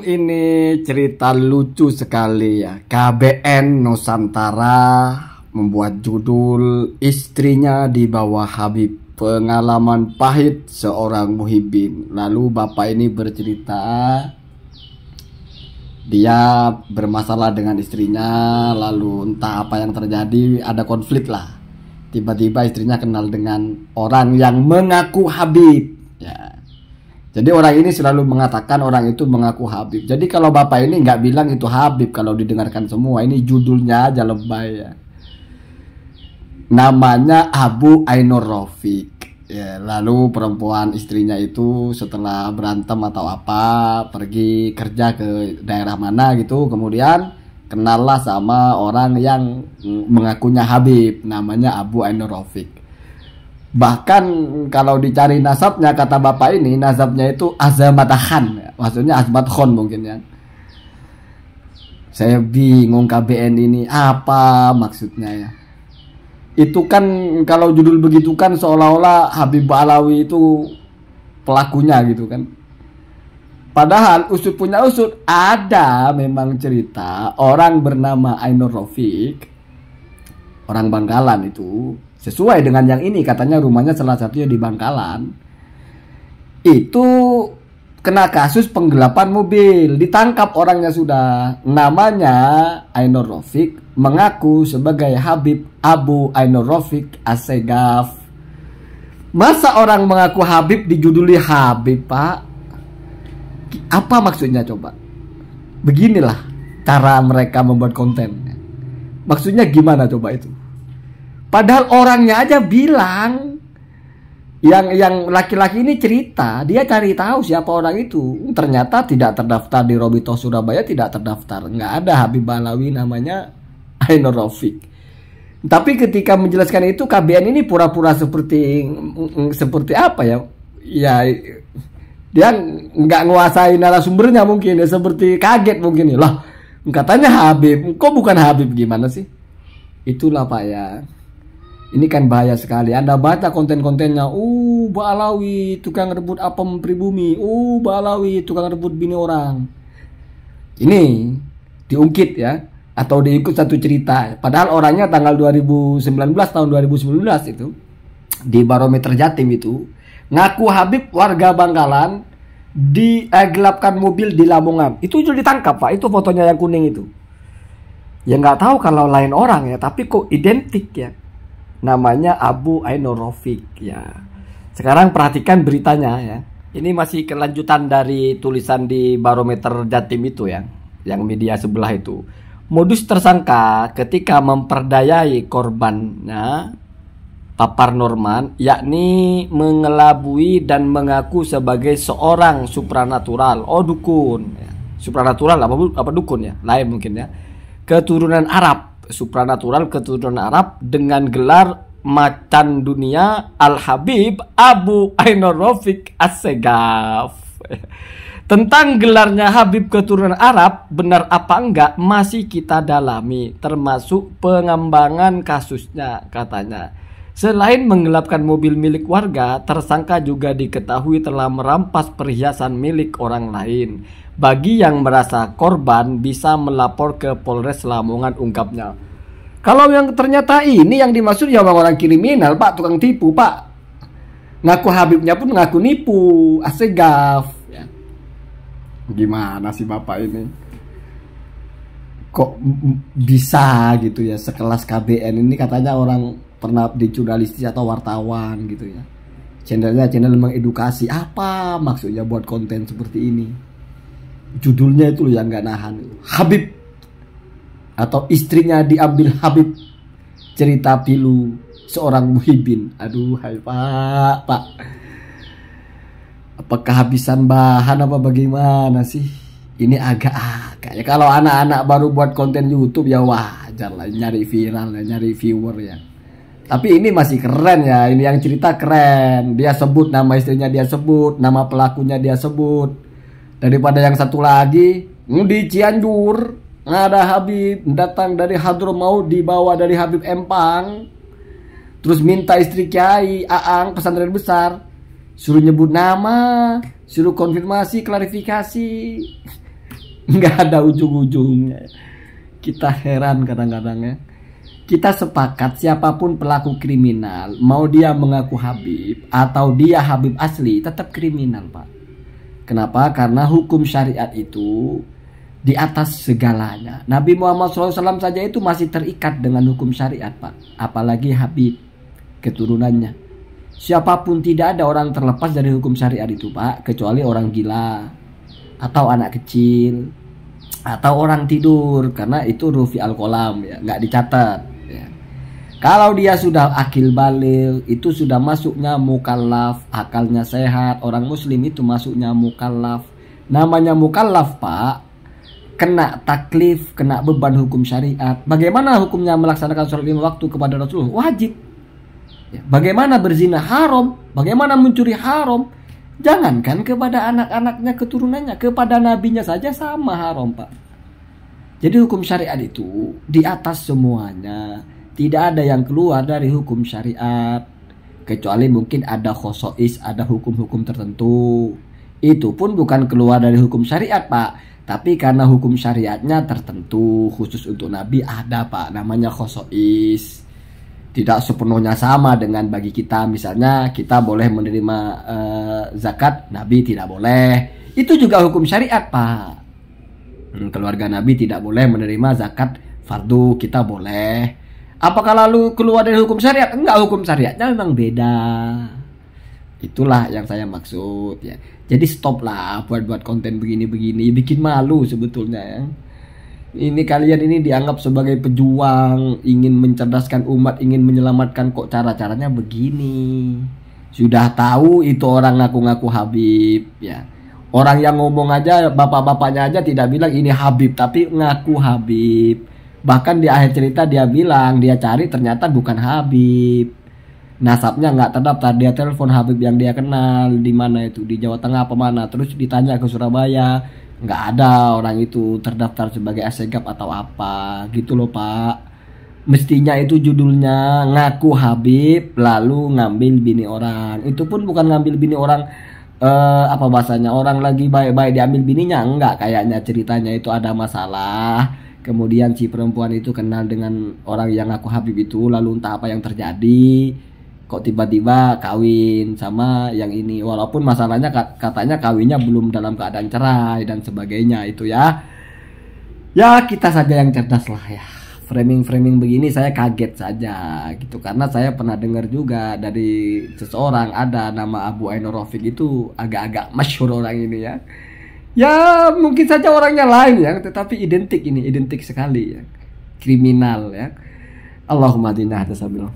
Ini cerita lucu sekali ya. KBN Nusantara membuat judul istrinya di bawah Habib. Pengalaman pahit seorang muhibin. Lalu bapak ini bercerita dia bermasalah dengan istrinya, lalu entah apa yang terjadi, ada konflik lah. Tiba-tiba istrinya kenal dengan orang yang mengaku Habib. Ya. Jadi orang ini selalu mengatakan orang itu mengaku Habib. Jadi kalau bapak ini nggak bilang itu Habib kalau didengarkan semua. Ini judulnya aja lebay ya. Namanya Abu Ainur Rafiq. Ya, lalu perempuan istrinya itu setelah berantem atau apa pergi kerja ke daerah mana gitu. Kemudian kenallah sama orang yang mengakunya Habib. Namanya Abu Ainur Rafiq. Bahkan kalau dicari nasabnya, kata bapak ini nasabnya itu Azamatahan, maksudnya Azmat Khan mungkin ya. Saya bingung KBN ini apa maksudnya ya. Itu kan kalau judul begitu kan seolah-olah Habib Alawi itu pelakunya gitu kan. Padahal usut punya usut ada memang cerita orang bernama Ainur Rafiq, orang Bangkalan itu. Sesuai dengan yang ini, katanya rumahnya salah satunya di Bangkalan. Itu kena kasus penggelapan mobil. Ditangkap orangnya sudah. Namanya Ainur Rafiq, mengaku sebagai Habib Abu Ainur Rafiq Assegaf. Masa orang mengaku Habib dijuduli Habib, Pak? Apa maksudnya coba? Beginilah cara mereka membuat konten. Maksudnya gimana coba itu? Padahal orangnya aja bilang, yang laki-laki ini cerita, dia cari tahu siapa orang itu. Ternyata tidak terdaftar di Robito Surabaya, tidak terdaftar. Nggak ada Habib Alawi namanya Ainur Rafiq. Tapi ketika menjelaskan itu, KBN ini pura-pura seperti apa ya? Ya dia nggak nguasai narasumbernya mungkin ya, seperti kaget mungkin ya. Lah, katanya Habib, kok bukan Habib, gimana sih? Itulah Pak ya. Ini kan bahaya sekali. Anda baca konten-kontennya, Mbak Alawi tukang rebut apem pribumi, Mbak Alawi tukang rebut bini orang. Ini diungkit ya, atau diikut satu cerita. Padahal orangnya tanggal 2019 tahun 2019 itu di Barometer Jatim itu ngaku Habib warga Bangkalan digelapkan mobil di Lamongan. Itu sudah ditangkap Pak. Itu fotonya yang kuning itu. Ya nggak tahu kalau lain orang ya, tapi kok identik ya. Namanya Abu Ainur Rafiq ya. Sekarang perhatikan beritanya ya. Ini masih kelanjutan dari tulisan di Barometer Jatim itu ya, yang media sebelah itu. Modus tersangka ketika memperdayai korbannya papar Norman, yakni mengelabui dan mengaku sebagai seorang supranatural. Oh, dukun ya. Supranatural apa dukun ya? Lain mungkin ya. Keturunan Arab, supranatural keturunan Arab dengan gelar macan dunia Al-Habib Abu Ainur Rafiq Assegaf. Tentang gelarnya Habib keturunan Arab, benar apa enggak masih kita dalami, termasuk pengembangan kasusnya katanya. Selain menggelapkan mobil milik warga, tersangka juga diketahui telah merampas perhiasan milik orang lain. Bagi yang merasa korban bisa melapor ke Polres Lamongan, ungkapnya. Kalau yang ternyata ini yang dimaksud ya orang kriminal Pak, tukang tipu Pak. Ngaku Habibnya pun ngaku nipu, Assegaf ya. Gimana sih Bapak ini? Kok bisa gitu ya, sekelas KBN ini katanya orang pernah di jurnalistis atau wartawan gitu ya. Channelnya channel mengedukasi. Apa maksudnya buat konten seperti ini? Judulnya itu yang nggak nahan. Habib atau istrinya diambil Habib, cerita pilu seorang muhibin. Aduh, hai Pak. Apa kehabisan bahan apa bagaimana sih? Ini agak ya. Kalau anak-anak baru buat konten YouTube ya wajar lah, nyari viral ya, nyari viewer ya. Tapi ini masih keren ya. Ini yang cerita keren. Dia sebut nama istrinya, dia sebut nama pelakunya, dia sebut. Daripada yang satu lagi di Cianjur ada Habib datang dari Hadramaut, dibawa dari Habib Empang, terus minta istri Kiai Aang pesantren besar. suruh nyebut nama, suruh konfirmasi, klarifikasi, nggak ada ujung-ujungnya. Kita heran kadang-kadang ya. Kita sepakat siapapun pelaku kriminal, mau dia mengaku Habib atau dia Habib asli, tetap kriminal, Pak. Kenapa? Karena hukum syariat itu di atas segalanya. Nabi Muhammad SAW saja itu masih terikat dengan hukum syariat, Pak. Apalagi Habib, keturunannya. Siapapun, tidak ada orang terlepas dari hukum syariat itu, Pak. Kecuali orang gila, atau anak kecil, atau orang tidur. Karena itu rufi al-qalam, ya, nggak dicatat. Kalau dia sudah akil baligh, itu sudah masuknya mukallaf, akalnya sehat. Orang muslim itu masuknya mukallaf. Namanya mukallaf, Pak, kena taklif, kena beban hukum syariat. Bagaimana hukumnya melaksanakan sholat 5 waktu kepada Rasulullah? Wajib. Bagaimana berzina? Haram. Bagaimana mencuri? Haram. Jangankan kepada anak-anaknya, keturunannya, kepada nabinya saja sama haram, Pak. Jadi hukum syariat itu di atas semuanya. Tidak ada yang keluar dari hukum syariat, kecuali mungkin ada khosois, ada hukum-hukum tertentu. Itu pun bukan keluar dari hukum syariat, Pak. Tapi karena hukum syariatnya tertentu, khusus untuk Nabi ada, Pak. Namanya khosois. Tidak sepenuhnya sama dengan bagi kita. Misalnya kita boleh menerima zakat, Nabi tidak boleh. Itu juga hukum syariat, Pak. Keluarga Nabi tidak boleh menerima zakat fardu, kita boleh. Apakah lalu keluar dari hukum syariat? Enggak, hukum syariatnya memang beda. Itulah yang saya maksud ya. Jadi stop lah buat konten begini-begini, bikin malu sebetulnya ya. Ini kalian ini dianggap sebagai pejuang, ingin mencerdaskan umat, ingin menyelamatkan, kok cara-caranya begini. Sudah tahu itu orang ngaku-ngaku Habib ya. Orang yang ngomong aja, bapak-bapaknya aja tidak bilang ini Habib, tapi ngaku Habib. Bahkan di akhir cerita dia bilang dia cari ternyata bukan Habib, nasabnya nggak terdaftar. Dia telepon Habib yang dia kenal di mana itu, di Jawa Tengah apa mana. Terus ditanya ke Surabaya, nggak ada orang itu terdaftar sebagai asegab atau apa gitu loh, Pak. Mestinya itu judulnya ngaku Habib lalu ngambil bini orang. Itu pun bukan ngambil bini orang apa bahasanya, orang lagi baik-baik diambil bininya, enggak. Kayaknya ceritanya itu ada masalah. Kemudian si perempuan itu kenal dengan orang yang ngaku Habib itu, lalu entah apa yang terjadi, kok tiba-tiba kawin sama yang ini. Walaupun masalahnya katanya kawinnya belum dalam keadaan cerai dan sebagainya itu ya. Ya kita saja yang cerdas lah ya. Framing-framing begini saya kaget saja gitu, karena saya pernah dengar juga dari seseorang ada nama Abu Ainur Rafiq, itu agak-agak masyhur orang ini ya. Ya mungkin saja orangnya lain ya, tetapi identik, ini identik sekali ya, kriminal ya. Allahumma dinah tasabil.